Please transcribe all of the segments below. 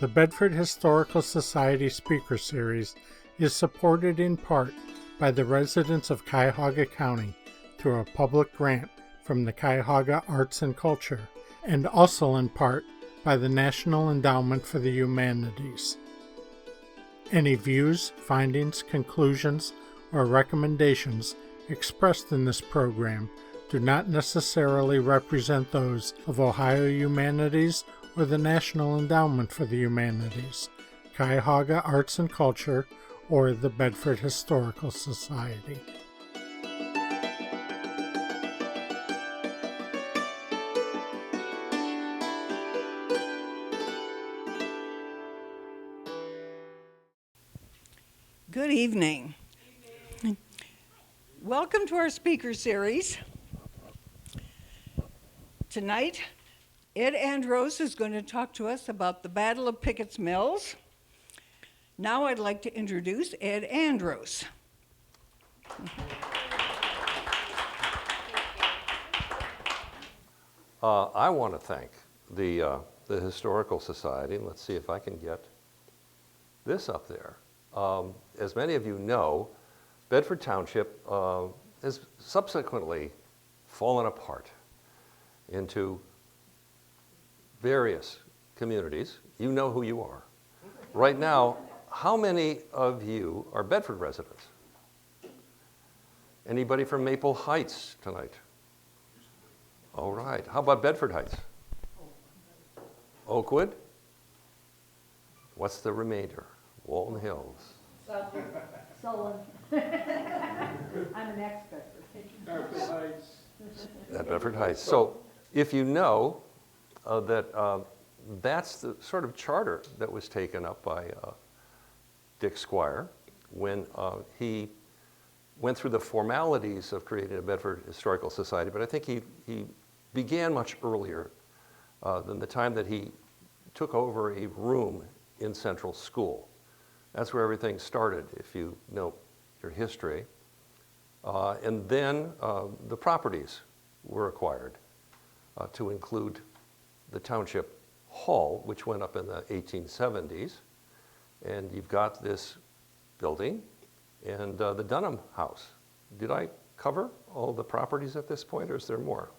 The Bedford Historical Society Speaker Series is supported in part by the residents of Cuyahoga County through a public grant from the Cuyahoga Arts and Culture, and also in part by the National Endowment for the Humanities. Any views, findings, conclusions, or recommendations expressed in this program do not necessarily represent those of Ohio Humanities or the National Endowment for the Humanities, Cuyahoga Arts and Culture, or the Bedford Historical Society. Good evening. Welcome to our speaker series. Tonight, Ed Ambrose is going to talk to us about the Battle of Picketts Mills. Now I'd like to introduce Ed Ambrose. I want to thank the Historical Society, and let's see if I can get this up there. As many of you know, Bedford Township has subsequently fallen apart into various communities. You know who you are. Right now, how many of you are Bedford residents? Anybody from Maple Heights tonight? All right. How about Bedford Heights? Oakwood? What's the remainder? Walton Hills. Solon. I'm an ex-Bedford. Bedford Heights. At Bedford Heights. So if you know that's the sort of charter that was taken up by Dick Squire when he went through the formalities of creating a Bedford Historical Society, but I think he began much earlier than the time that he took over a room in Central School. That's where everything started, if you know your history. And then the properties were acquired to include the Township Hall, which went up in the 1870s. And you've got this building and the Dunham House. Did I cover all the properties at this point, or is there more?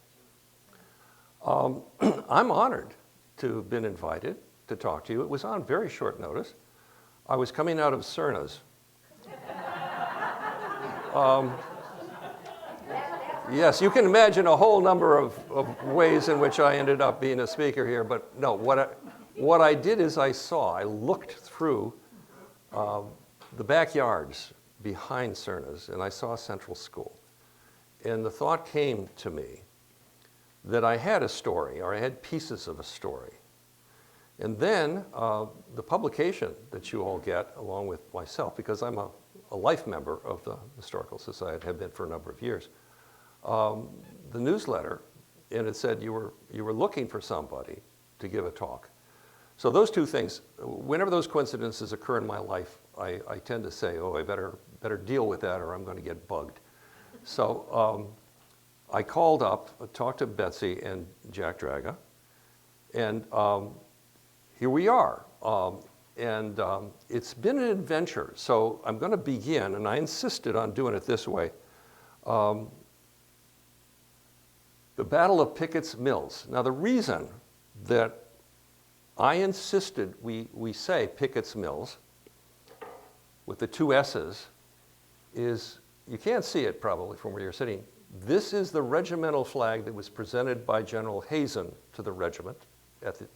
I'm honored to have been invited to talk to you. It was on very short notice. I was coming out of Cerna's. Yes, you can imagine a whole number of ways in which I ended up being a speaker here, but no, what I did is I looked through the backyards behind Cerna's, and I saw Central School. And the thought came to me that I had a story, or I had pieces of a story. And then the publication that you all get, along with myself, because I'm a life member of the Historical Society, have been for a number of years, the newsletter, and it said you were looking for somebody to give a talk. So those two things, whenever those coincidences occur in my life, I tend to say, oh, I better deal with that or I'm going to get bugged. So I called up, talked to Betsy and Jack Draga, and here we are. It's been an adventure. So I'm going to begin, and I insisted on doing it this way. The Battle of Picketts Mills. Now the reason that I insisted we say Picketts Mills with the two S's is, you can't see it probably from where you're sitting. This is the regimental flag that was presented by General Hazen to the regiment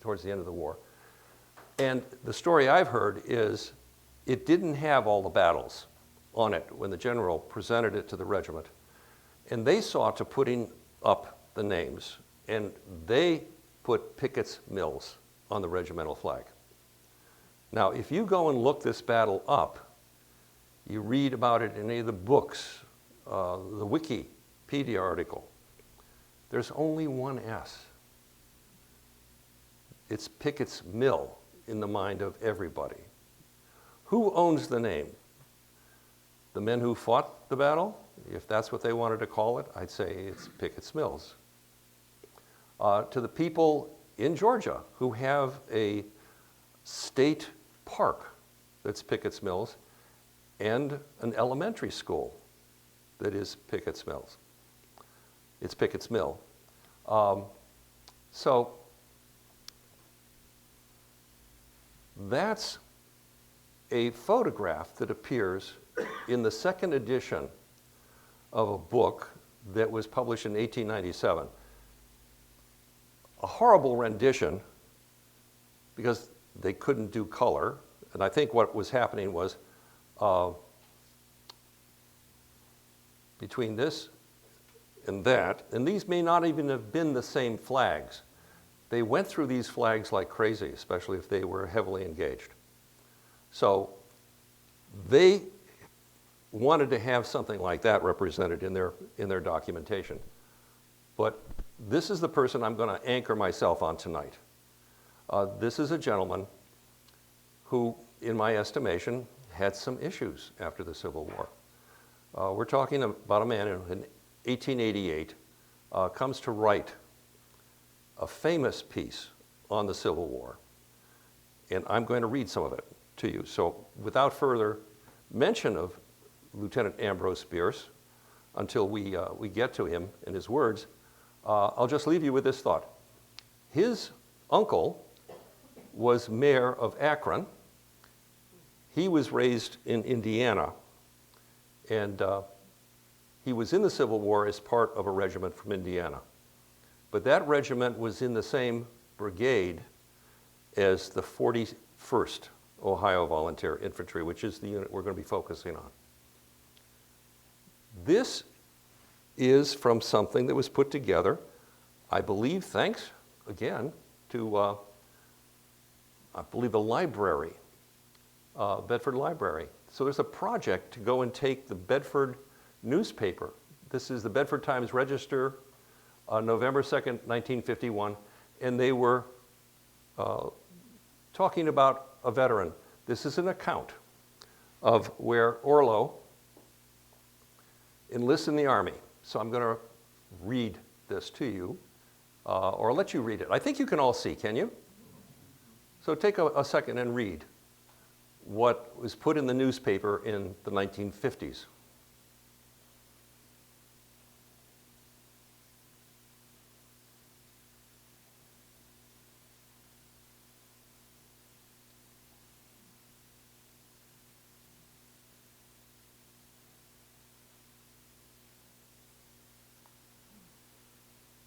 towards the end of the war. And the story I've heard is it didn't have all the battles on it when the general presented it to the regiment. And they saw to putting up the names, and they put Picketts Mills on the regimental flag. Now, if you go and look this battle up, you read about it in any of the books, the Wikipedia article, there's only one S. It's Picketts Mill in the mind of everybody. Who owns the name? The men who fought the battle? If that's what they wanted to call it, I'd say it's Picketts Mills. To the people in Georgia who have a state park that's Picketts Mills, and an elementary school that is Picketts Mills. It's Picketts Mill. So that's a photograph that appears in the second edition of a book that was published in 1897. A horrible rendition because they couldn't do color. And I think what was happening was between this and that, and these may not even have been the same flags. They went through these flags like crazy, especially if they were heavily engaged. So they wanted to have something like that represented in their documentation. But this is the person I'm going to anchor myself on tonight. This is a gentleman who, in my estimation, had some issues after the Civil War. We're talking about a man who, in 1888, comes to write a famous piece on the Civil War. And I'm going to read some of it to you. So without further mention of Lieutenant Ambrose Bierce, until we get to him and his words, I'll just leave you with this thought. His uncle was mayor of Akron. He was raised in Indiana, and he was in the Civil War as part of a regiment from Indiana. But that regiment was in the same brigade as the 41st Ohio Volunteer Infantry, which is the unit we're going to be focusing on. This is from something that was put together, I believe, thanks again to, I believe, the library, Bedford Library. So there's a project to go and take the Bedford newspaper. This is the Bedford Times-Register, November 2nd, 1951, and they were talking about a veteran. This is an account of where Orlo enlists in the Army. So I'm going to read this to you, or let you read it. I think you can all see, can you? So take a second and read what was put in the newspaper in the 1950s.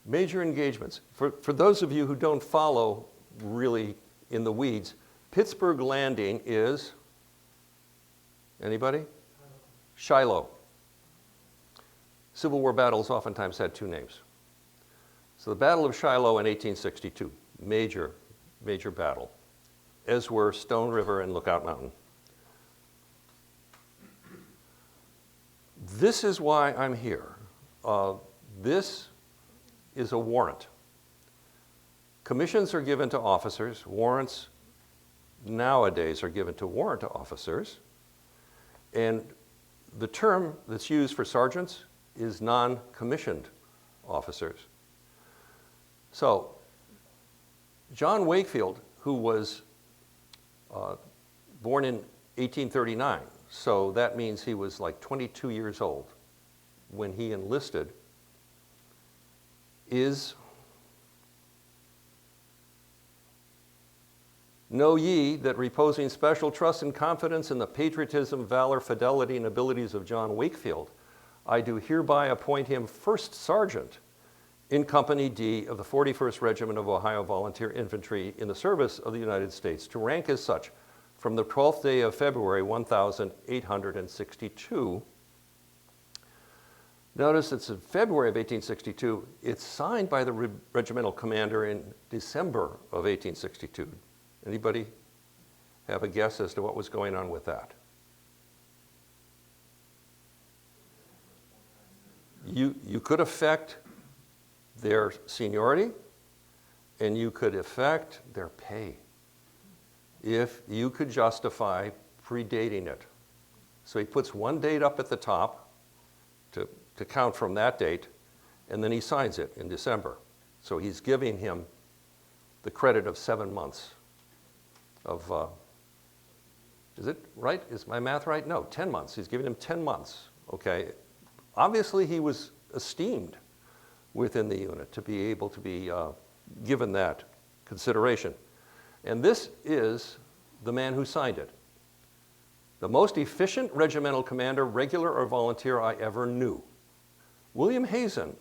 Major engagements. For those of you who don't follow really in the weeds, Pittsburgh Landing is, anybody? Shiloh. Civil War battles oftentimes had two names. So the Battle of Shiloh in 1862, major battle, as were Stone River and Lookout Mountain. This is why I'm here. This is a warrant. Commissions are given to officers. Warrants nowadays are given to warrant officers. And the term that's used for sergeants is non-commissioned officers. So John Wakefield, who was born in 1839, so that means he was like 22 years old when he enlisted, is, know ye that reposing special trust and confidence in the patriotism, valor, fidelity, and abilities of John Wakefield, I do hereby appoint him first sergeant in Company D of the 41st Regiment of Ohio Volunteer Infantry in the service of the United States, to rank as such from the 12th day of February, 1862. Notice it's in February of 1862. It's signed by the regimental commander in December of 1862. Anybody have a guess as to what was going on with that? You could affect their seniority, and you could affect their pay if you could justify predating it. So he puts one date up at the top to count from that date, and then he signs it in December. So he's giving him the credit of 7 months of is it right? Is my math right? No, 10 months. He's giving him 10 months, okay? Obviously, he was esteemed within the unit to be able to be given that consideration. And this is the man who signed it. The most efficient regimental commander, regular or volunteer, I ever knew. William Hazen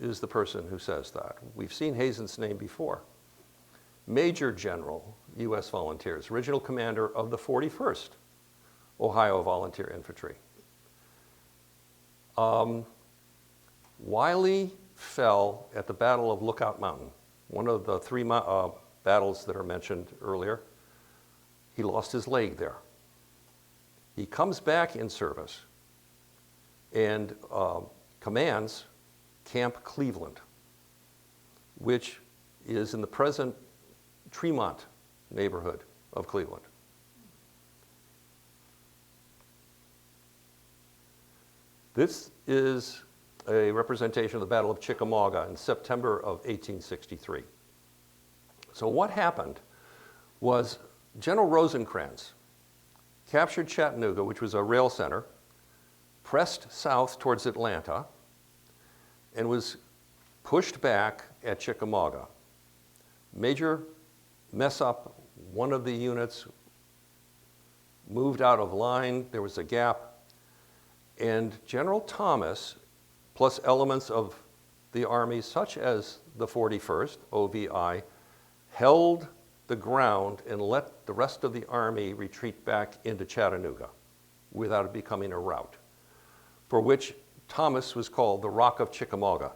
is the person who says that. We've seen Hazen's name before. Major General, U.S. Volunteers, original commander of the 41st Ohio Volunteer Infantry. Wiley fell at the Battle of Lookout Mountain, one of the three battles that are mentioned earlier. He lost his leg there. He comes back in service and commands Camp Cleveland, which is in the present Tremont neighborhood of Cleveland. This is a representation of the Battle of Chickamauga in September of 1863. So what happened was General Rosecrans captured Chattanooga, which was a rail center, pressed south towards Atlanta, and was pushed back at Chickamauga. Major mess up, one of the units moved out of line, there was a gap, and General Thomas, plus elements of the Army, such as the 41st, OVI, held the ground and let the rest of the Army retreat back into Chattanooga without it becoming a rout, for which Thomas was called the Rock of Chickamauga.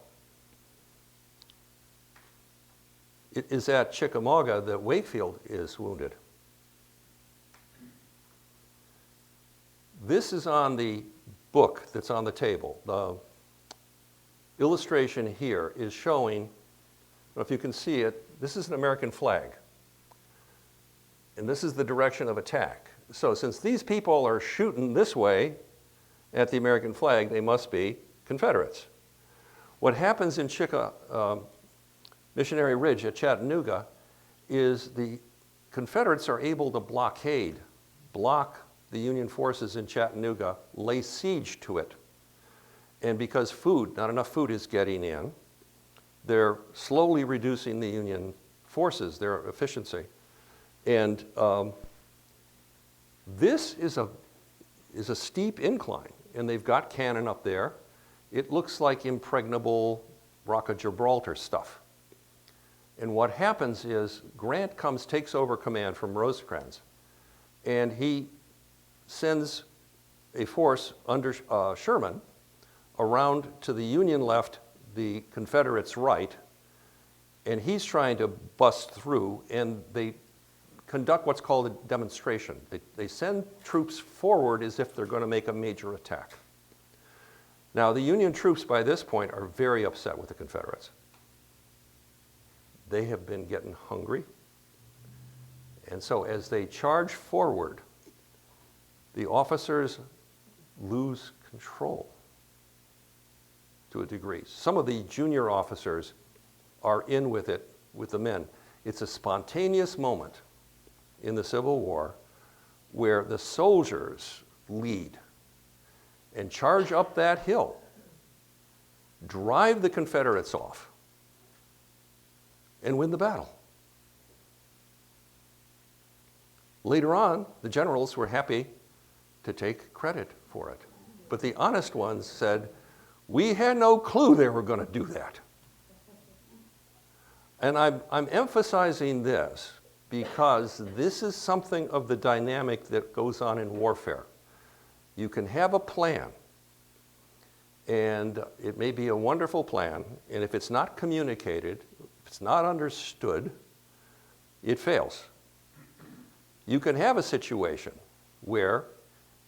It is at Chickamauga that Wakefield is wounded. This is on the book that's on the table. The illustration here is showing, I don't know if you can see it, this is an American flag. And this is the direction of attack. So since these people are shooting this way at the American flag, they must be Confederates. What happens in Missionary Ridge at Chattanooga is the Confederates are able to block the Union forces in Chattanooga, lay siege to it. And because not enough food is getting in, they're slowly reducing the Union forces, their efficiency. And this is a steep incline, and they've got cannon up there. It looks like impregnable Rock of Gibraltar stuff. And what happens is Grant takes over command from Rosecrans, and he sends a force under Sherman around to the Union left, the Confederates right, and he's trying to bust through, and they conduct what's called a demonstration. They send troops forward as if they're going to make a major attack. Now, the Union troops by this point are very upset with the Confederates. They have been getting hungry. And so as they charge forward, the officers lose control to a degree. Some of the junior officers are in with it, with the men. It's a spontaneous moment in the Civil War where the soldiers lead and charge up that hill, drive the Confederates off, and win the battle. Later on, the generals were happy to take credit for it. But the honest ones said, we had no clue they were going to do that. And I'm emphasizing this because this is something of the dynamic that goes on in warfare. You can have a plan, and it may be a wonderful plan, and if it's not communicated, if it's not understood, it fails. You can have a situation where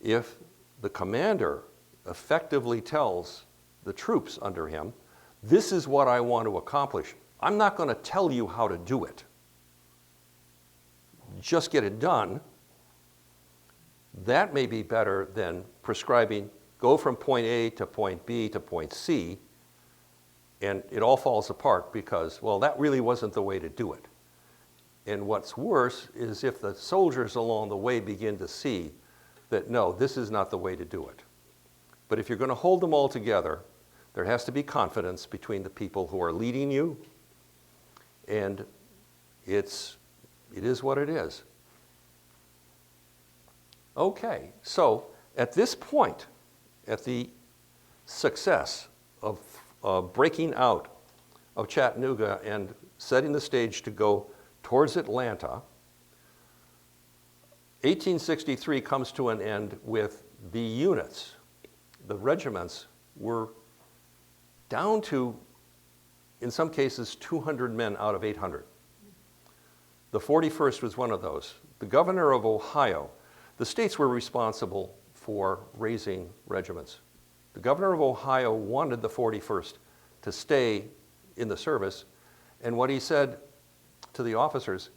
if the commander effectively tells the troops under him, this is what I want to accomplish. I'm not going to tell you how to do it. Just get it done. That may be better than prescribing, go from point A to point B to point C, and it all falls apart because, well, that really wasn't the way to do it. And what's worse is if the soldiers along the way begin to see that, no, this is not the way to do it. But if you're going to hold them all together, there has to be confidence between the people who are leading you, and it is what it is. Okay, so at this point, at the success of breaking out of Chattanooga and setting the stage to go towards Atlanta, 1863 comes to an end with the units. The regiments were down to, in some cases, 200 men out of 800. The 41st was one of those. The governor of Ohio, the states were responsible for raising regiments. The governor of Ohio wanted the 41st to stay in the service, and what he said to the officers,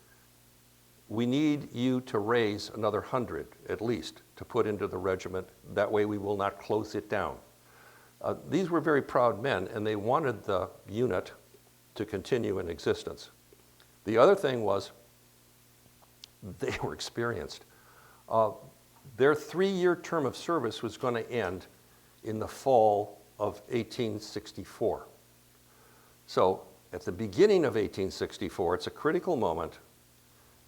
we need you to raise another 100 at least to put into the regiment. That way we will not close it down. These were very proud men, and they wanted the unit to continue in existence. The other thing was they were experienced. Their 3-year term of service was going to end in the fall of 1864. So at the beginning of 1864, it's a critical moment.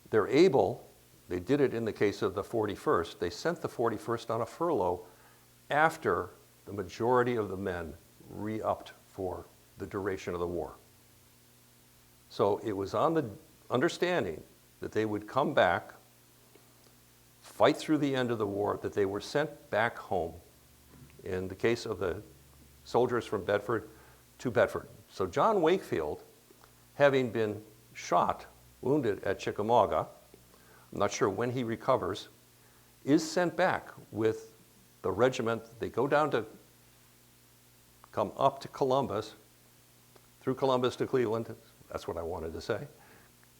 They're able, they did it in the case of the 41st, they sent the 41st on a furlough after the majority of the men re-upped for the duration of the war. So it was on the understanding that they would come back, fight through the end of the war, that they were sent back home. In the case of the soldiers from Bedford, to Bedford. So John Wakefield, having been shot, wounded at Chickamauga, I'm not sure when he recovers, is sent back with the regiment. They go down to, come up to Columbus, through Columbus to Cleveland, that's what I wanted to say,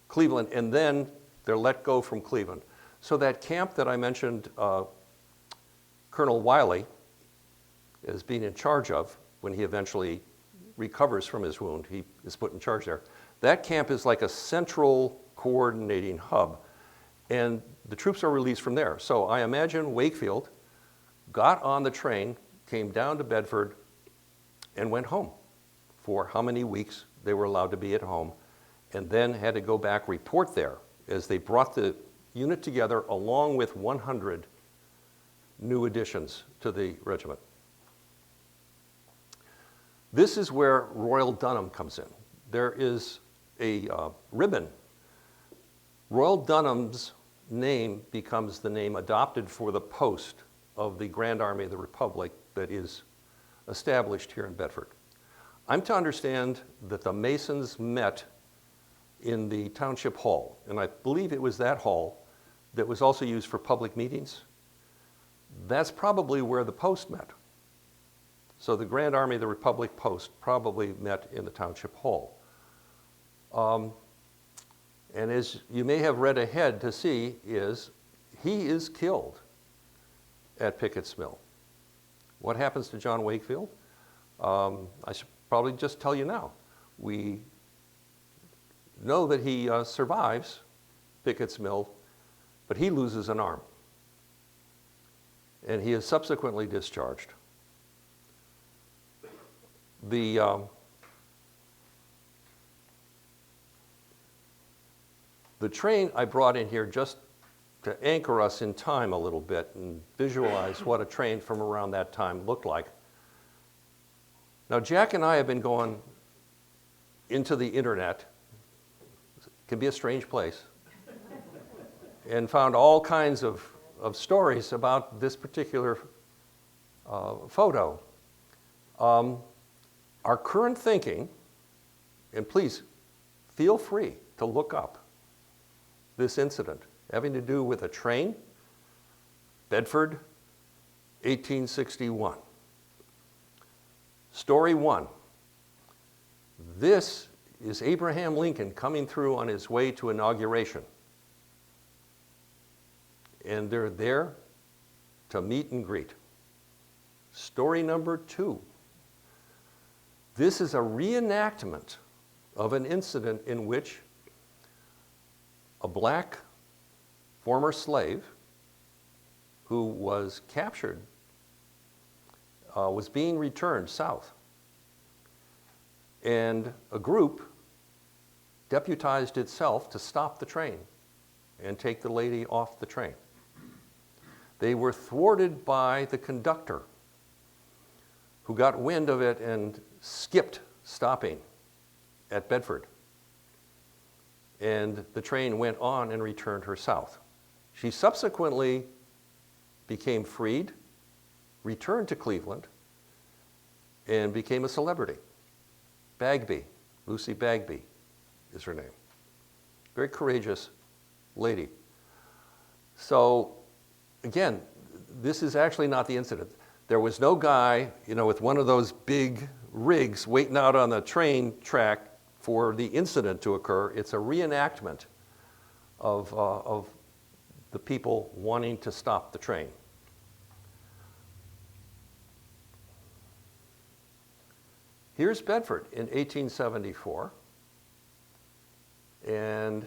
Cleveland, and then they're let go from Cleveland. So that camp that I mentioned Colonel Wiley is being in charge of when he eventually recovers from his wound, he is put in charge there. That camp is like a central coordinating hub, and the troops are released from there. So I imagine Wakefield got on the train, came down to Bedford, and went home for how many weeks they were allowed to be at home, and then had to go back, report there, as they brought the unit together along with 100 new additions to the regiment. This is where Royal Dunham comes in. There is a ribbon. Royal Dunham's name becomes the name adopted for the post of the Grand Army of the Republic that is established here in Bedford. I'm to understand that the Masons met in the Township Hall, and I believe it was that hall that was also used for public meetings. That's probably where the post met. So the Grand Army of the Republic post probably met in the Township Hall. And as you may have read ahead to see, he is killed at Picketts Mill. What happens to John Wakefield? I should probably just tell you now. We know that he survives Picketts Mill, but he loses an arm. And he is subsequently discharged. The train I brought in here just to anchor us in time a little bit and visualize what a train from around that time looked like. Now, Jack and I have been going into the internet, it can be a strange place, and found all kinds of stories about this particular photo. Our current thinking, and please feel free to look up this incident having to do with a train, Bedford, 1861. Story 1. This is Abraham Lincoln coming through on his way to inauguration. And they're there to meet and greet. Story number 2. This is a reenactment of an incident in which a black former slave who was captured was being returned south. And a group deputized itself to stop the train and take the lady off the train. They were thwarted by the conductor, who got wind of it and skipped stopping at Bedford. And the train went on and returned her south. She subsequently became freed, returned to Cleveland, and became a celebrity. Bagby, Lucy Bagby is her name. Very courageous lady. So again, this is actually not the incident. There was no guy, with one of those big rigs waiting out on the train track for the incident to occur. It's a reenactment of the people wanting to stop the train. Here's Bedford in 1874. And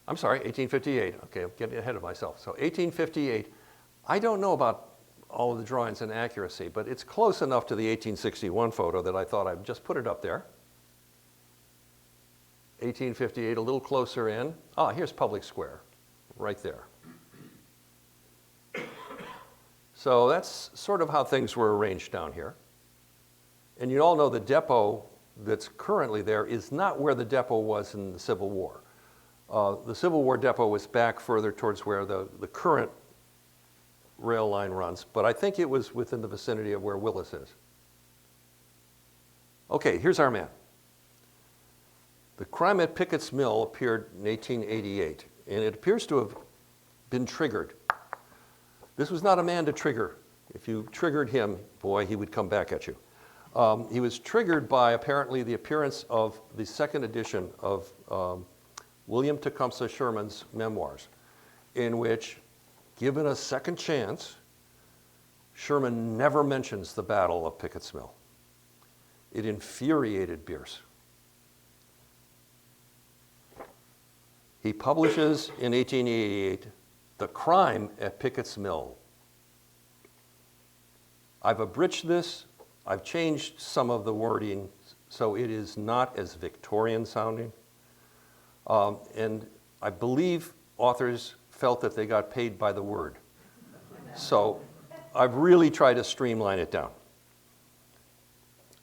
I'm sorry, 1858. Okay, I'm getting ahead of myself. So 1858, I don't know about all of the drawings and accuracy, but it's close enough to the 1861 photo that I thought I'd just put it up there. 1858, a little closer in. Ah, here's Public Square, right there. So that's sort of how things were arranged down here. And you all know the depot that's currently there is not where the depot was in the Civil War. The Civil War depot was back further towards where the current rail line runs, but I think it was within the vicinity of where Willis is. Okay, here's our man. The crime at Picketts Mill appeared in 1888, and it appears to have been triggered. This was not a man to trigger. If you triggered him, boy, he would come back at you. He was triggered by apparently the appearance of the second edition of William Tecumseh Sherman's memoirs, in which, given a second chance, Sherman never mentions the Battle of Picketts Mill. It infuriated Bierce. He publishes in 1888, The Crime at Picketts Mill. I've abridged this. I've changed some of the wording so it is not as Victorian sounding. And I believe authors felt that they got paid by the word. So I've really tried to streamline it down.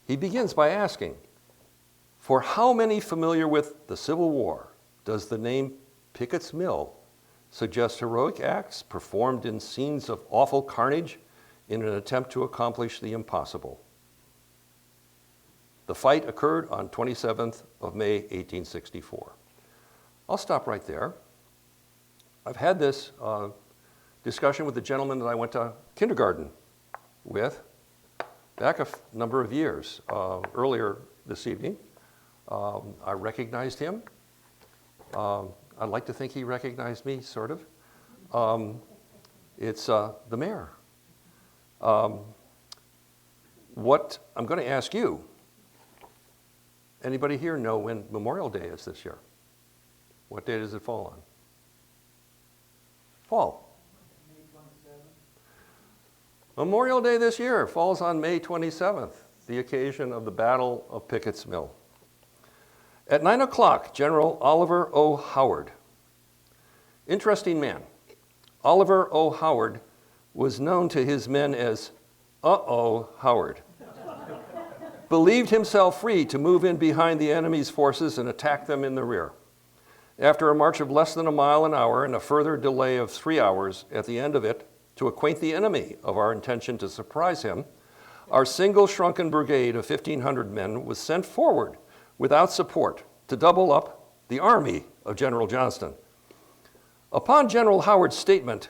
He begins by asking, for how many familiar with the Civil War does the name Picketts Mill suggest heroic acts performed in scenes of awful carnage in an attempt to accomplish the impossible? The fight occurred on 27th of May, 1864. I'll stop right there. I've had this discussion with the gentleman that I went to kindergarten with back a number of years earlier this evening. I recognized him. I'd like to think he recognized me, sort of. It's the mayor. What I'm going to ask you, anybody here know when Memorial Day is this year? What day does it fall on? Fall. May 27th. Memorial Day this year falls on May 27th, the occasion of the Battle of Picketts Mill. At 9 o'clock, General Oliver O. Howard, interesting man. Oliver O. Howard was known to his men as Uh-oh Howard. Believed himself free to move in behind the enemy's forces and attack them in the rear. After a march of less than a mile an hour and a further delay of 3 hours at the end of it, to acquaint the enemy of our intention to surprise him, our single shrunken brigade of 1,500 men was sent forward without support to double up the army of General Johnston. Upon General Howard's statement,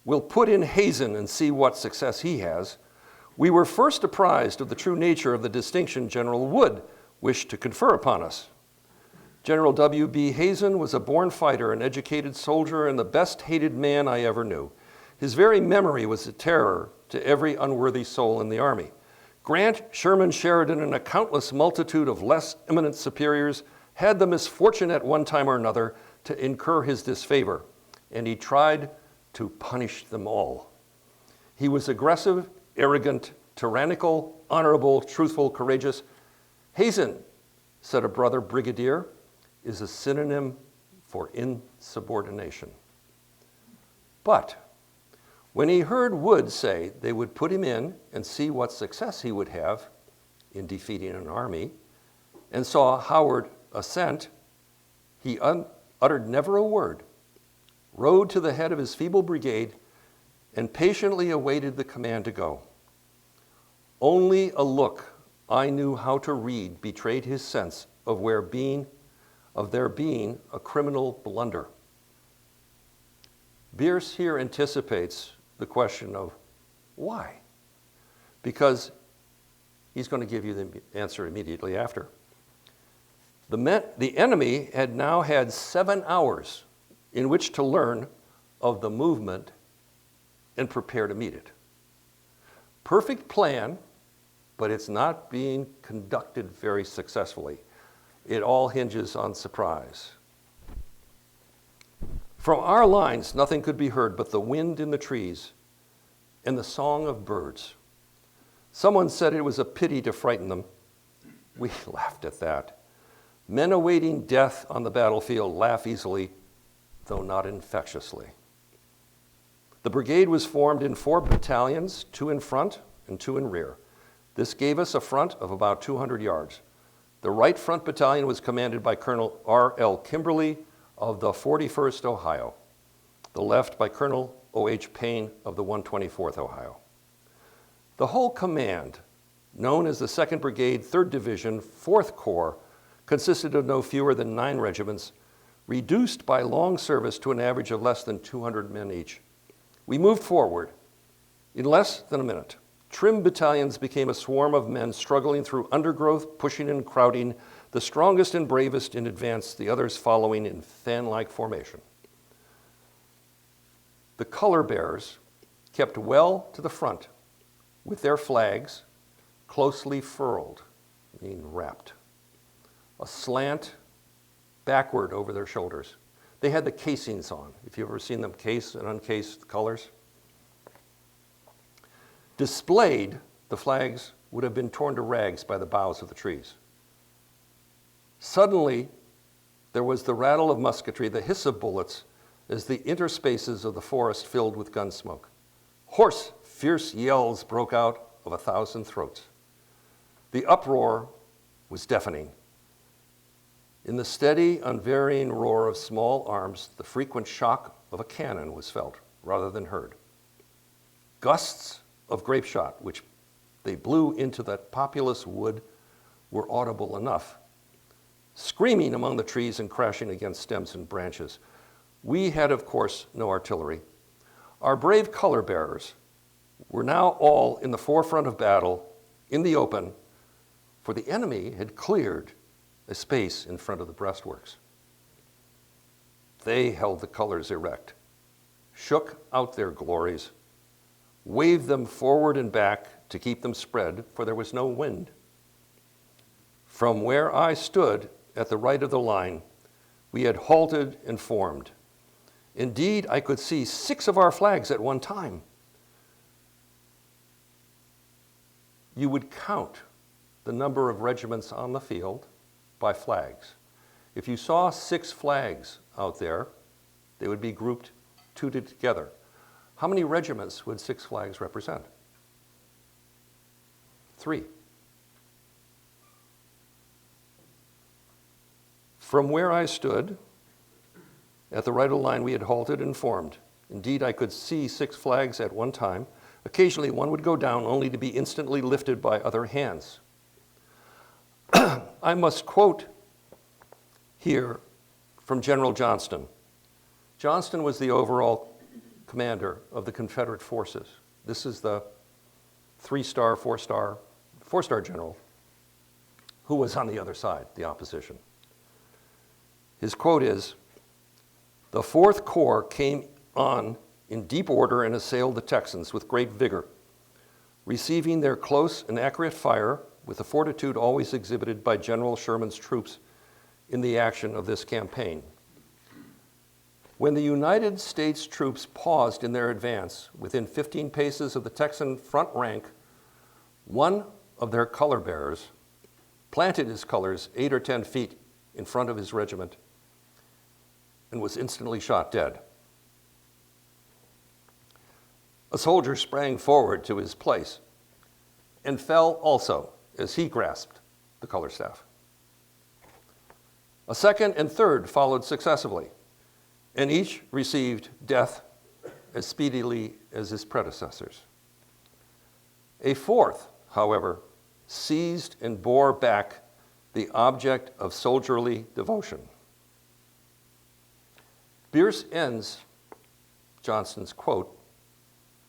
"We'll put in Hazen and see what success he has," we were first apprised of the true nature of the distinction General Wood wished to confer upon us. General W.B. Hazen was a born fighter, an educated soldier, and the best hated man I ever knew. His very memory was a terror to every unworthy soul in the army. Grant, Sherman, Sheridan, and a countless multitude of less eminent superiors had the misfortune at one time or another to incur his disfavor, and he tried to punish them all. He was aggressive, arrogant, tyrannical, honorable, truthful, courageous. Hazen, said a brother brigadier, is a synonym for insubordination. But when he heard Wood say they would put him in and see what success he would have in defeating an army, and saw Howard assent, he uttered never a word, rode to the head of his feeble brigade, and patiently awaited the command to go. Only a look I knew how to read betrayed his sense of there being a criminal blunder. Bierce here anticipates the question of why? Because he's going to give you the answer immediately after. The enemy had now had 7 hours in which to learn of the movement and prepare to meet it. Perfect plan, but it's not being conducted very successfully. It all hinges on surprise. From our lines, nothing could be heard but the wind in the trees and the song of birds. Someone said it was a pity to frighten them. We laughed at that. Men awaiting death on the battlefield laugh easily, though not infectiously. The brigade was formed in 4 battalions, 2 in front and 2 in rear. This gave us a front of about 200 yards. The right front battalion was commanded by Colonel R.L. Kimberly of the 41st Ohio, the left by Colonel O.H. Payne of the 124th Ohio. The whole command, known as the 2nd Brigade, 3rd Division, 4th Corps, consisted of no fewer than 9 regiments, reduced by long service to an average of less than 200 men each. We moved forward in less than a minute. Trim battalions became a swarm of men struggling through undergrowth, pushing and crowding, the strongest and bravest in advance, the others following in fan-like formation. The color bearers kept well to the front with their flags closely furled, meaning wrapped, aslant backward over their shoulders. They had the casings on. If you've ever seen them case and uncase the colors. Displayed, the flags would have been torn to rags by the boughs of the trees. Suddenly, there was the rattle of musketry, the hiss of bullets, as the interspaces of the forest filled with gun smoke. Hoarse, fierce yells broke out of 1,000 throats. The uproar was deafening. In the steady, unvarying roar of small arms, the frequent shock of a cannon was felt rather than heard. Gusts of grape shot, which they blew into that populous wood, were audible enough, screaming among the trees and crashing against stems and branches. We had, of course, no artillery. Our brave color bearers were now all in the forefront of battle, in the open, for the enemy had cleared a space in front of the breastworks. They held the colors erect, shook out their glories, waved them forward and back to keep them spread, for there was no wind. From where I stood at the right of the line, we had halted and formed. Indeed, I could see 6 of our flags at one time. You would count the number of regiments on the field by flags. If you saw 6 flags out there, they would be grouped, tooted together. How many regiments would 6 flags represent? 3. From where I stood, at the right of the line, we had halted and formed. Indeed, I could see 6 flags at one time. Occasionally, one would go down only to be instantly lifted by other hands. I must quote here from General Johnston. Johnston was the overall commander of the Confederate forces. This is the 3-star, 4-star general who was on the other side, the opposition. His quote is, "The 4th Corps came on in deep order and assailed the Texans with great vigor, receiving their close and accurate fire with the fortitude always exhibited by General Sherman's troops in the action of this campaign. When the United States troops paused in their advance within 15 paces of the Texan front rank, one of their color bearers planted his colors 8 or 10 feet in front of his regiment and was instantly shot dead. A soldier sprang forward to his place and fell also as he grasped the color staff. A second and third followed successively, and each received death as speedily as his predecessors. A fourth, however, seized and bore back the object of soldierly devotion. Bierce ends Johnston's quote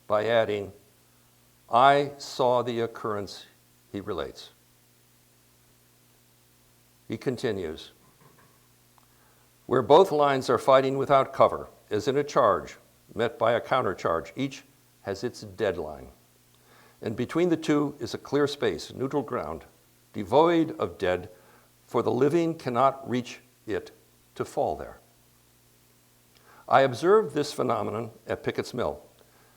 by adding, "I saw the occurrence," he relates. He continues, "Where both lines are fighting without cover, as in a charge met by a countercharge, each has its deadline. And between the two is a clear space, neutral ground, devoid of dead, for the living cannot reach it to fall there." I observed this phenomenon at Picketts Mill.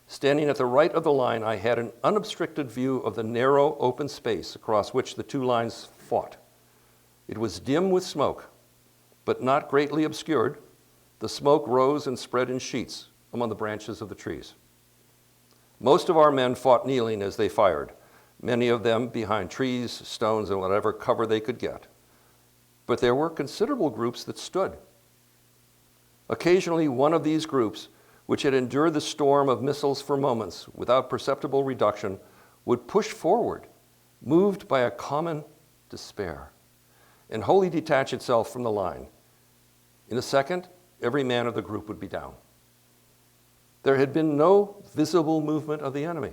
Standing at the right of the line, I had an unobstructed view of the narrow open space across which the two lines fought. It was dim with smoke, but not greatly obscured. The smoke rose and spread in sheets among the branches of the trees. Most of our men fought kneeling as they fired, many of them behind trees, stones, and whatever cover they could get. But there were considerable groups that stood. Occasionally, one of these groups, which had endured the storm of missiles for moments without perceptible reduction, would push forward, moved by a common despair, and wholly detach itself from the line. In a second, every man of the group would be down. There had been no visible movement of the enemy,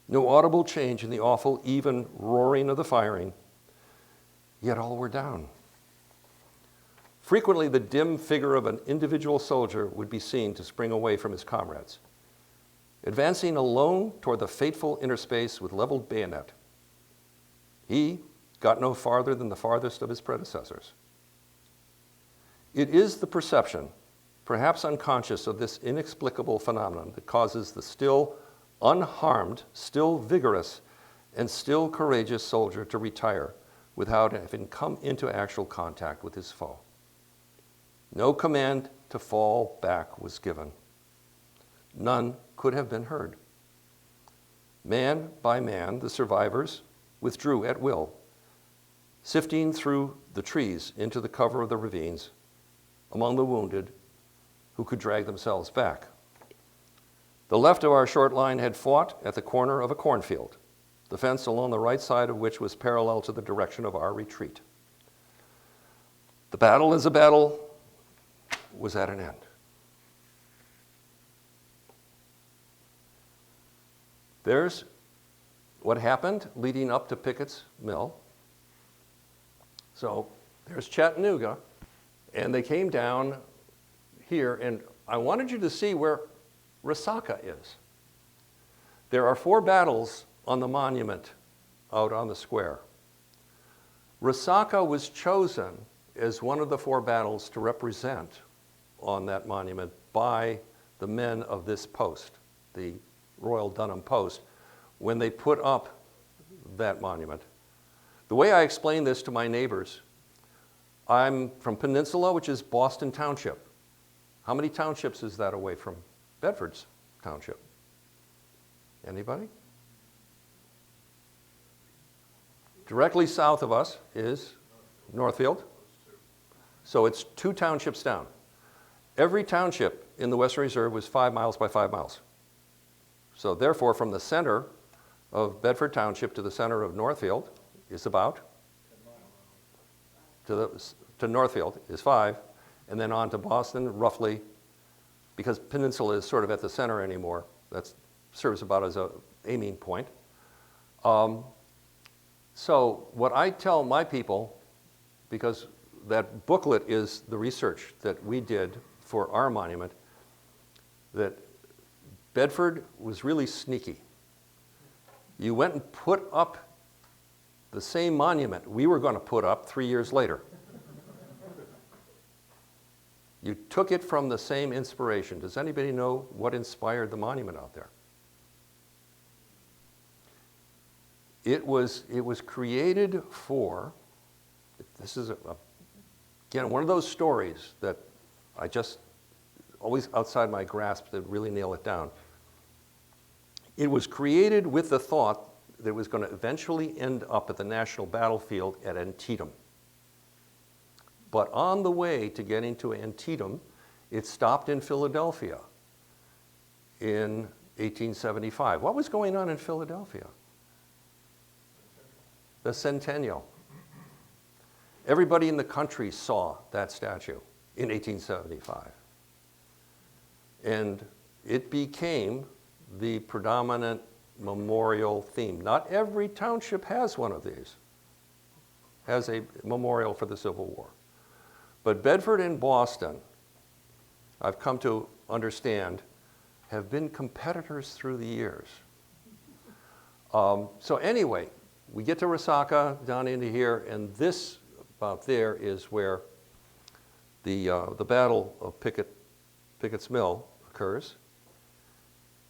no audible change in the awful, even roaring of the firing, yet all were down. Frequently, the dim figure of an individual soldier would be seen to spring away from his comrades, advancing alone toward the fateful interspace with leveled bayonet. He got no farther than the farthest of his predecessors. It is the perception, perhaps unconscious, of this inexplicable phenomenon that causes the still unharmed, still vigorous, and still courageous soldier to retire without having come into actual contact with his foe. No command to fall back was given. None could have been heard. Man by man, the survivors withdrew at will, sifting through the trees into the cover of the ravines among the wounded who could drag themselves back. The left of our short line had fought at the corner of a cornfield, the fence along the right side of which was parallel to the direction of our retreat. The battle as a battle was at an end. There's what happened leading up to Picketts Mill. So there's Chattanooga, and they came down here, and I wanted you to see where Resaca is. There are 4 battles on the monument out on the square. Resaca was chosen as one of the 4 battles to represent on that monument by the men of this post, the Royal Dunham Post, when they put up that monument. The way I explain this to my neighbors, I'm from Peninsula, which is Boston Township. How many townships is that away from Bedford's township? Anybody? Directly south of us is Northfield. So it's 2 townships down. Every township in the Western Reserve was 5 miles by 5 miles. So therefore, from the center of Bedford Township to the center of Northfield is about, to Northfield is 5, and then on to Boston, roughly, because Peninsula is sort of at the center anymore, that serves about as an aiming point. So what I tell my people, because that booklet is the research that we did for our monument, that Bedford was really sneaky. You went and put up the same monument we were going to put up 3 years later. You took it from the same inspiration. Does anybody know what inspired the monument out there? It was created for, this is, again, one of those stories that I just, always outside my grasp to really nail it down. It was created with the thought that it was going to eventually end up at the national battlefield at Antietam. But on the way to getting to Antietam, it stopped in Philadelphia in 1875. What was going on in Philadelphia? The Centennial. Everybody in the country saw that statue in 1875. And it became the predominant memorial theme. Not every township has one of these, has a memorial for the Civil War. But Bedford and Boston, I've come to understand, have been competitors through the years. So anyway, we get to Resaca, down into here, and this about there is where the Battle of Picketts Mill occurs.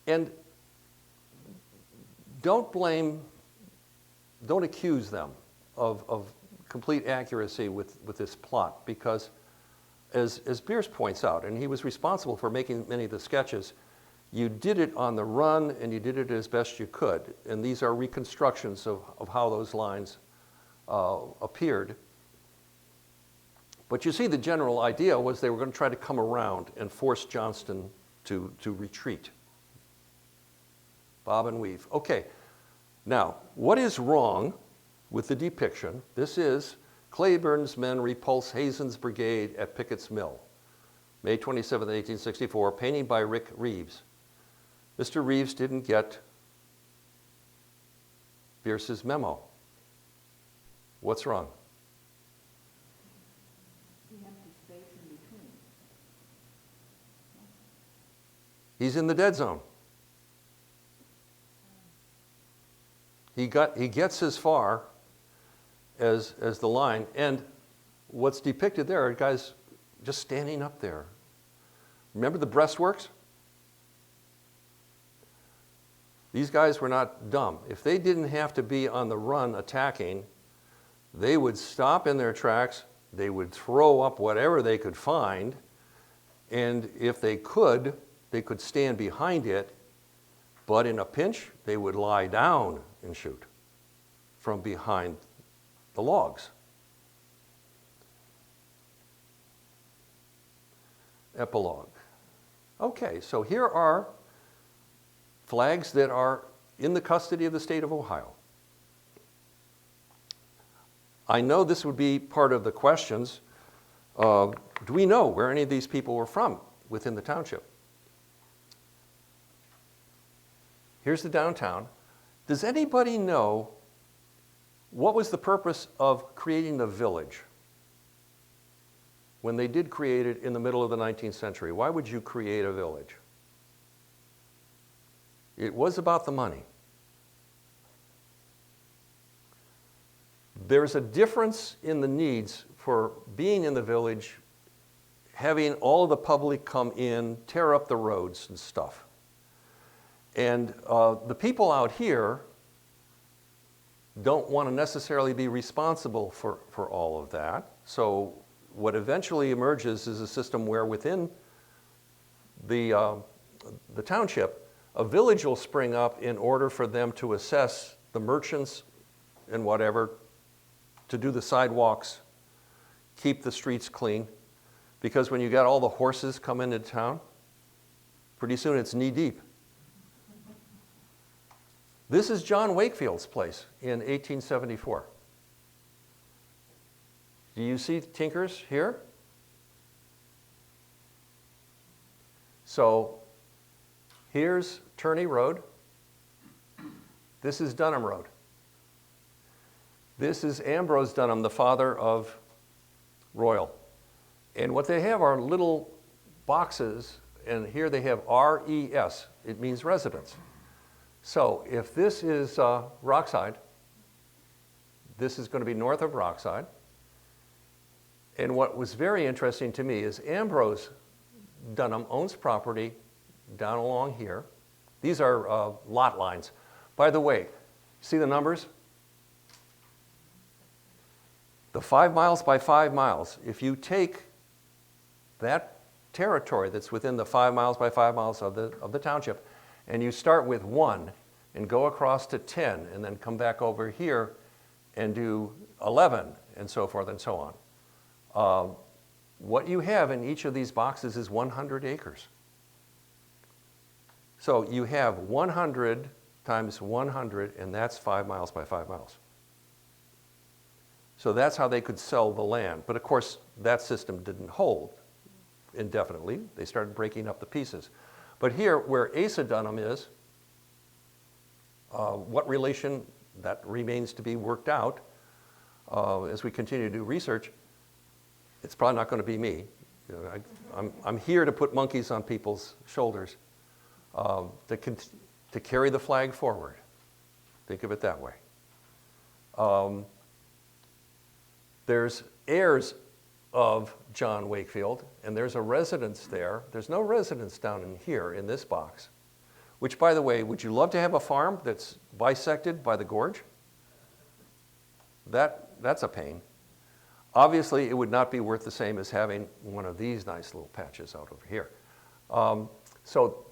And don't accuse them of complete accuracy with this plot, because as Bierce points out, and he was responsible for making many of the sketches, you did it on the run and you did it as best you could. And these are reconstructions of how those lines appeared. But you see, the general idea was they were going to try to come around and force Johnston to retreat. Bob and weave. Okay, now, what is wrong with the depiction? This is Cleburne's men repulse Hazen's brigade at Picketts Mill, May 27, 1864, painting by Rick Reeves. Mr. Reeves didn't get Bierce's memo. What's wrong? The empty space in between. He's in the dead zone. He gets as far as the line, and what's depicted there are guys just standing up there. Remember the breastworks? These guys were not dumb. If they didn't have to be on the run attacking, they would stop in their tracks, they would throw up whatever they could find, and if they could stand behind it, but in a pinch, they would lie down and shoot from behind the logs. Epilogue. Okay, so here are flags that are in the custody of the state of Ohio. I know this would be part of the questions. Do we know where any of these people were from within the township? Here's the downtown. Does anybody know what was the purpose of creating the village when they did create it in the middle of the 19th century? Why would you create a village? It was about the money. There's a difference in the needs for being in the village, having all of the public come in, tear up the roads and stuff. And the people out here don't want to necessarily be responsible for all of that. So what eventually emerges is a system where within the township, a village will spring up in order for them to assess the merchants and whatever, to do the sidewalks, keep the streets clean. Because when you got all the horses come into town, pretty soon it's knee deep. This is John Wakefield's place in 1874. Do you see Tinkers here? So here's Turney Road. This is Dunham Road. This is Ambrose Dunham, the father of Royal. And what they have are little boxes, and here they have RES. It means residence. So if this is Rockside, this is going to be north of Rockside. And what was very interesting to me is Ambrose Dunham owns property down along here. These are lot lines. By the way, see the numbers? The 5 miles by 5 miles, if you take that territory that's within the 5 miles by 5 miles of the township, and you start with 1 and go across to 10 and then come back over here and do 11 and so forth and so on. What you have in each of these boxes is 100 acres. So you have 100 times 100, and that's 5 miles by 5 miles. So that's how they could sell the land. But of course, that system didn't hold indefinitely. They started breaking up the pieces. But here, where Asa Dunham is, what relation, that remains to be worked out as we continue to do research. It's probably not going to be me. You know, I'm here to put monkeys on people's shoulders to carry the flag forward. Think of it that way. There's heirs of John Wakefield, and there's a residence there. There's no residence down in here in this box, which, by the way, would you love to have a farm that's bisected by the gorge? That's a pain. Obviously, it would not be worth the same as having one of these nice little patches out over here. So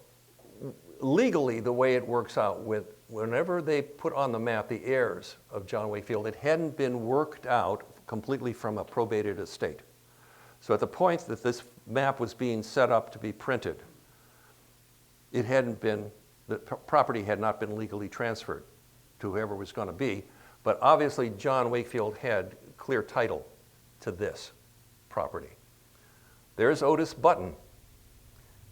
legally, the way it works out with whenever they put on the map the heirs of John Wakefield, it hadn't been worked out completely from a probated estate. So at the point that this map was being set up to be printed, it hadn't been, the property had not been legally transferred to whoever was going to be, but obviously John Wakefield had clear title to this property. There's Otis Button,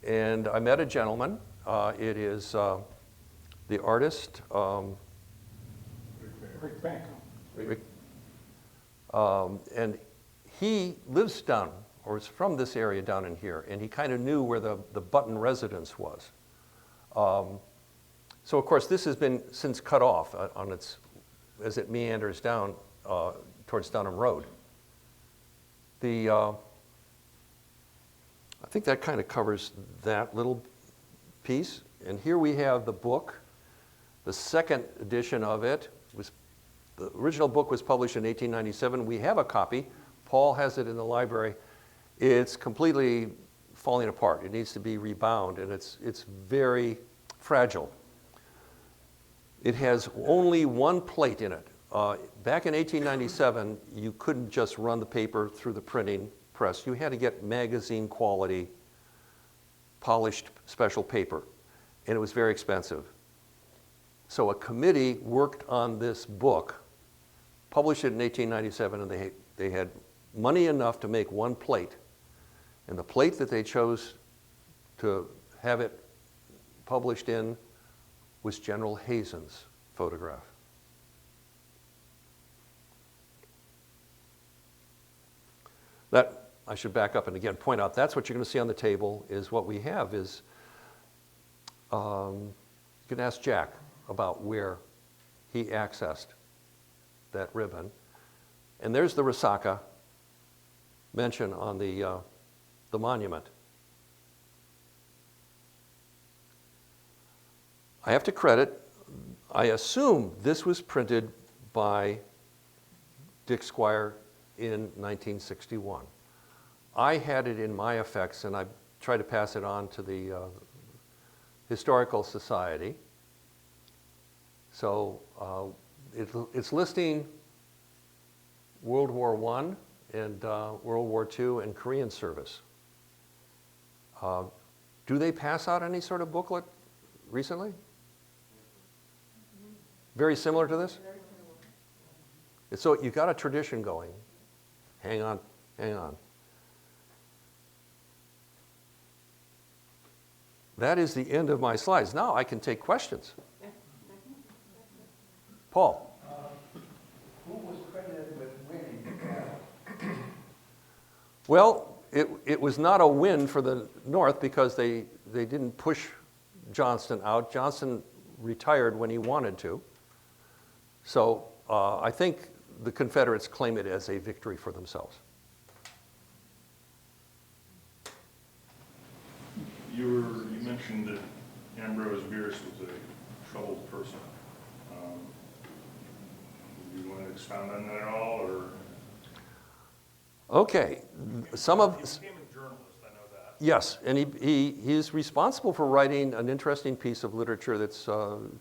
and I met a gentleman. It is the artist Rick Bankham. Rick, and he lives down, or is from this area down in here, and he kind of knew where the Button residence was. So of course this has been since cut off on its, as it meanders down towards Dunham Road. I think that kind of covers that little piece. And here we have the book. The second edition of it was, the original book was published in 1897. We have a copy. Paul has it in the library. It's completely falling apart. It needs to be rebound, and it's very fragile. It has only one plate in it. Back in 1897, you couldn't just run the paper through the printing press. You had to get magazine quality, polished special paper, and it was very expensive. So a committee worked on this book, published it in 1897, and they had money enough to make one plate. And the plate that they chose to have it published in was General Hazen's photograph. That, I should back up and again point out, that's what you're going to see on the table is what we have is, you can ask Jack about where he accessed that ribbon. And there's the Resaca mention on the monument. I have to credit, I assume this was printed by Dick Squire in 1961. I had it in my effects, and I tried to pass it on to the Historical Society. So it's listing World War I and World War II and Korean service. Do they pass out any sort of booklet recently? Very similar to this? So you've got a tradition going. Hang on, hang on. That is the end of my slides. Now I can take questions. Paul. Who was credited with winning? Well, it was not a win for the North because they didn't push Johnston out. Johnston retired when he wanted to. So I think the Confederates claim it as a victory for themselves. mentioned that Ambrose Bierce was a troubled person. Do you want to expound on that at all, or? Okay, some of... He became a journalist, I know that. Yes, and he's responsible for writing an interesting piece of literature that's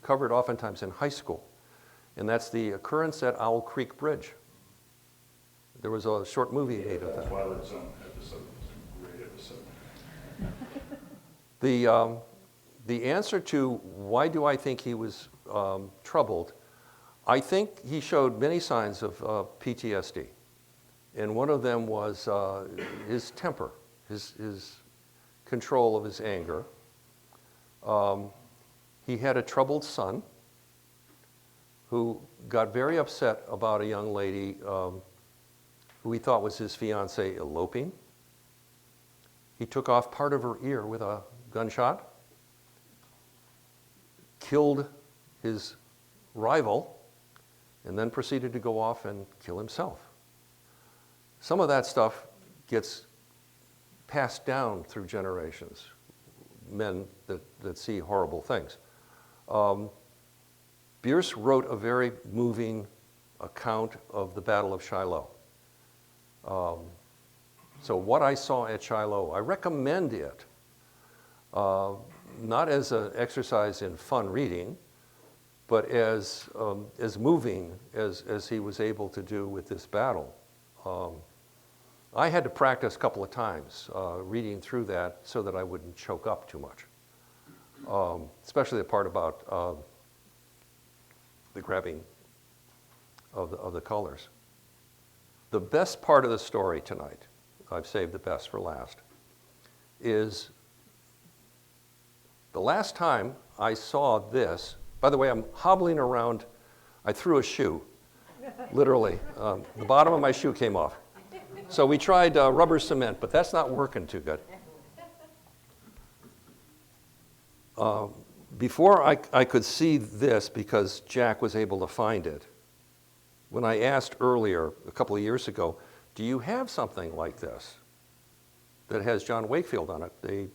covered oftentimes in high school, and that's the occurrence at Owl Creek Bridge. There was a short movie made of that. Twilight Zone episode, great episode. The answer to why do I think he was troubled, I think he showed many signs of PTSD. And one of them was his temper, his control of his anger. He had a troubled son who got very upset about a young lady who he thought was his fiancée eloping. He took off part of her ear with a gunshot, killed his rival, and then proceeded to go off and kill himself. Some of that stuff gets passed down through generations, men that see horrible things. Bierce wrote a very moving account of the Battle of Shiloh. So what I saw at Shiloh, I recommend it, not as an exercise in fun reading, but as moving as he was able to do with this battle. I had to practice a couple of times reading through that so that I wouldn't choke up too much, especially the part about the grabbing of the colors. The best part of the story tonight, I've saved the best for last, is the last time I saw this. By the way, I'm hobbling around. I threw a shoe, literally. The bottom of my shoe came off. So we tried rubber cement, but that's not working too good. Before I could see this, because Jack was able to find it, when I asked earlier, a couple of years ago, do you have something like this that has John Wakefield on it? They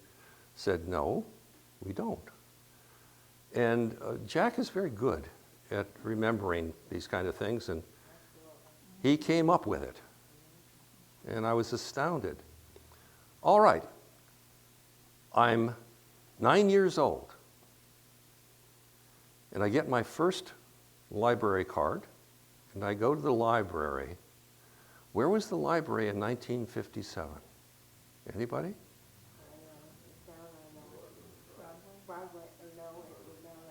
said, no, we don't. And Jack is very good at remembering these kind of things, and he came up with it. And I was astounded. All right, I'm 9 years old, and I get my first library card, and I go to the library. Where was the library in 1957? Anybody?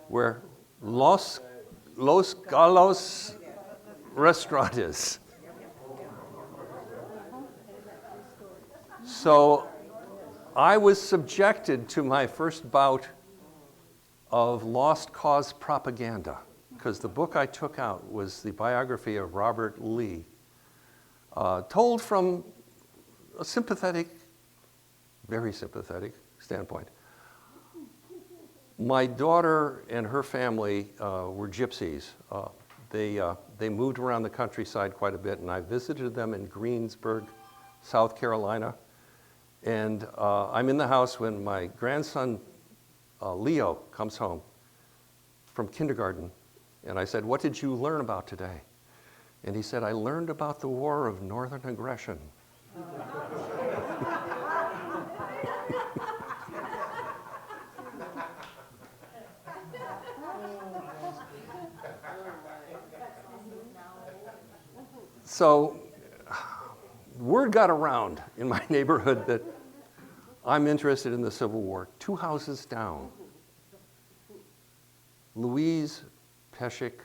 Where Los Galos restaurant is. So I was subjected to my first bout of lost cause propaganda, because the book I took out was the biography of Robert Lee, told from a sympathetic, very sympathetic standpoint. My daughter and her family were gypsies. They moved around the countryside quite a bit, and I visited them in Greensburg, South Carolina. And I'm in the house when my grandson, Leo, comes home from kindergarten. And I said, what did you learn about today? And he said, I learned about the War of Northern Aggression. So word got around in my neighborhood that I'm interested in the Civil War. 2 houses down, Louise Peshick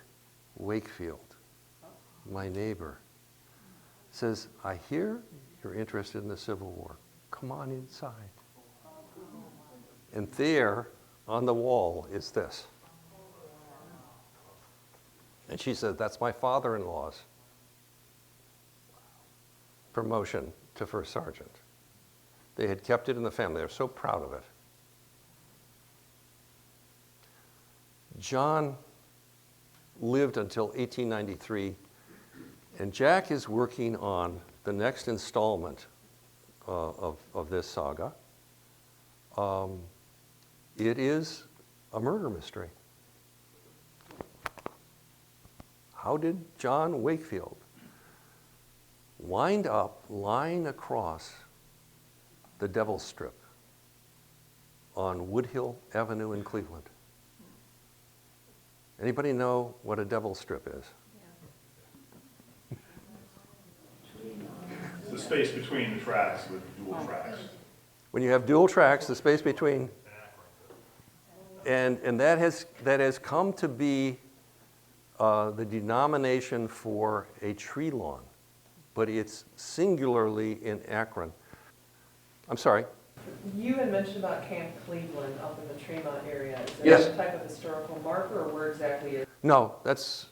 Wakefield, my neighbor, says, I hear you're interested in the Civil War. Come on inside. And there on the wall is this. And she said, that's my father-in-law's promotion to first sergeant. They had kept it in the family. They were so proud of it. John lived until 1893, and Jack is working on the next installment of this saga. It is a murder mystery. How did John Wakefield wind up lying across the Devil's Strip on Woodhill Avenue in Cleveland? Anybody know what a Devil's Strip is? It's the space between the tracks with dual tracks. When you have dual tracks, the space between, and that has come to be the denomination for a tree lawn, but it's singularly in Akron. I'm sorry. You had mentioned about Camp Cleveland up in the Tremont area. Is there Yes. some type of historical marker, or where exactly is it? No, that's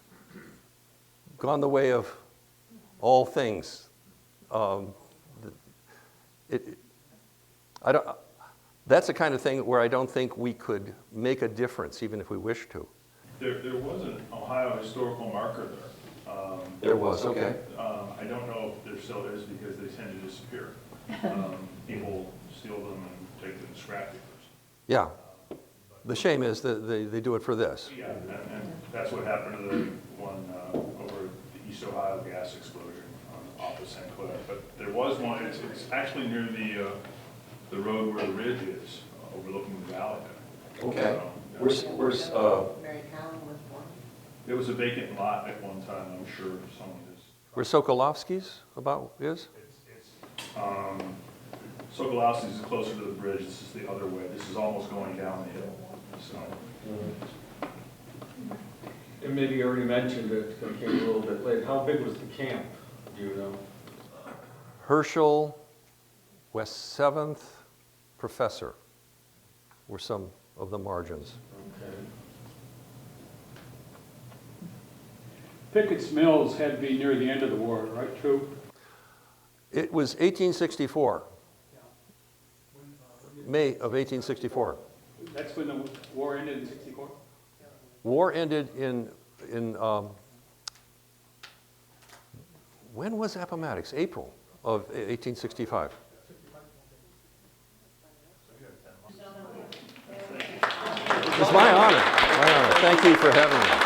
gone the way of all things. That's the kind of thing where I don't think we could make a difference, even if we wished to. There was an Ohio historical marker there. There was, okay. I don't know if there still is because they tend to disappear. People steal them and take them to scrap papers. Yeah. The shame is that they do it for this. Yeah, and that's what happened to the one over the East Ohio gas explosion off of St. Clair. But there was one, it's actually near the road where the ridge is, overlooking the valley. Okay. Where's Mary Cowan was one. It was a vacant lot at one time, I'm sure someone is. where Sokolowski's is? Sokolowski's is closer to the bridge, this is the other way, this is almost going down the hill, so. And maybe you already mentioned it, it came a little bit late. How big was the camp, do you know? Herschel, West 7th, Professor were some of the margins. Okay. Picketts Mills had to be near the end of the war, right, true? It was 1864, May of 1864. That's when the war ended in 64? War ended in when was Appomattox? April of 1865. It's my honor. My honor. Thank you for having me.